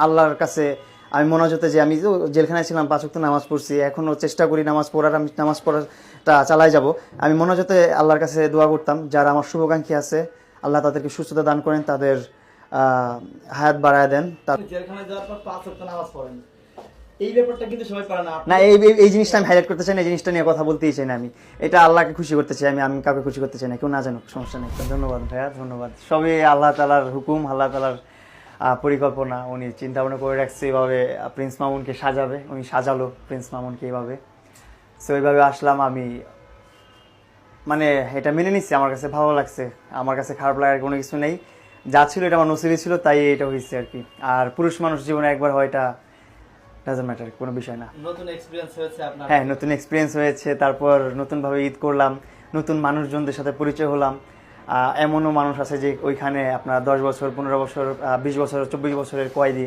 আল্লাহর কাছে আমি মোনাজাতে যে আমি তো জেলখানায় ছিলাম 5 ওয়াক্ত নামাজ পড়ছি, এখনও চেষ্টা করি নামাজ পড়ার, আমি নামাজ পড়াটা চালাই যাব। আমি মোনাজাতে আল্লাহর কাছে দোয়া করতাম যারা আমার শুভাকাঙ্ক্ষী আছে আল্লাহ তাদেরকে সুস্থতা দান করেন, তাদের হায়াত বাড়ায় দেন। জেলখানায় যাওয়ার পর 5 ওয়াক্ত নামাজ পড়েন, এই ব্যাপারটা কিন্তু সবাই পারে না। না, এই জিনিসটা আমি হাইলাইট করতে চাই না, এই জিনিসটা নিয়ে কথা বলতেই চাই না। আমি এটা আল্লাহকে খুশি করতে চাই, আমি কাউকে খুশি করতে চাই না, কেউ না জানুক, সমস্যা নেই। ধন্যবাদ ভাইয়া, ধন্যবাদ। সবই আল্লাহ তাআলার হুকুম, আল্লাহ তাআলার পরিকল্পনা। উনি চিন্তা ভাবনা করে রাখছে এভাবে প্রিন্স মামুনকে সাজাবে, উনি সাজালো প্রিন্স মামুনকে এইভাবে। সো এইভাবে আসলাম আমি, মানে এটা মেনে নিচ্ছি, আমার কাছে ভালো লাগছে, আমার কাছে খারাপ লাগার কোনো কিছু নেই। যা ছিল এটা আমার নসিবে ছিল, তাই এটা হয়েছে আর কি। আর পুরুষ মানুষ জীবনে একবার হয়, এটা ডাজন্ট ম্যাটার, কোনো বিষয় না। নতুন এক্সপেরিয়েন্স হয়েছে আপনার? হ্যাঁ, নতুন এক্সপিরিয়েন্স হয়েছে, তারপর নতুনভাবে ঈদ করলাম, নতুন মানুষজনদের সাথে পরিচয় হলাম। এমনও মানুষ আছে যে ওইখানে আপনার 10 বছর, 15 বছর, 20 বছর, 24 বছরের কয়েদি।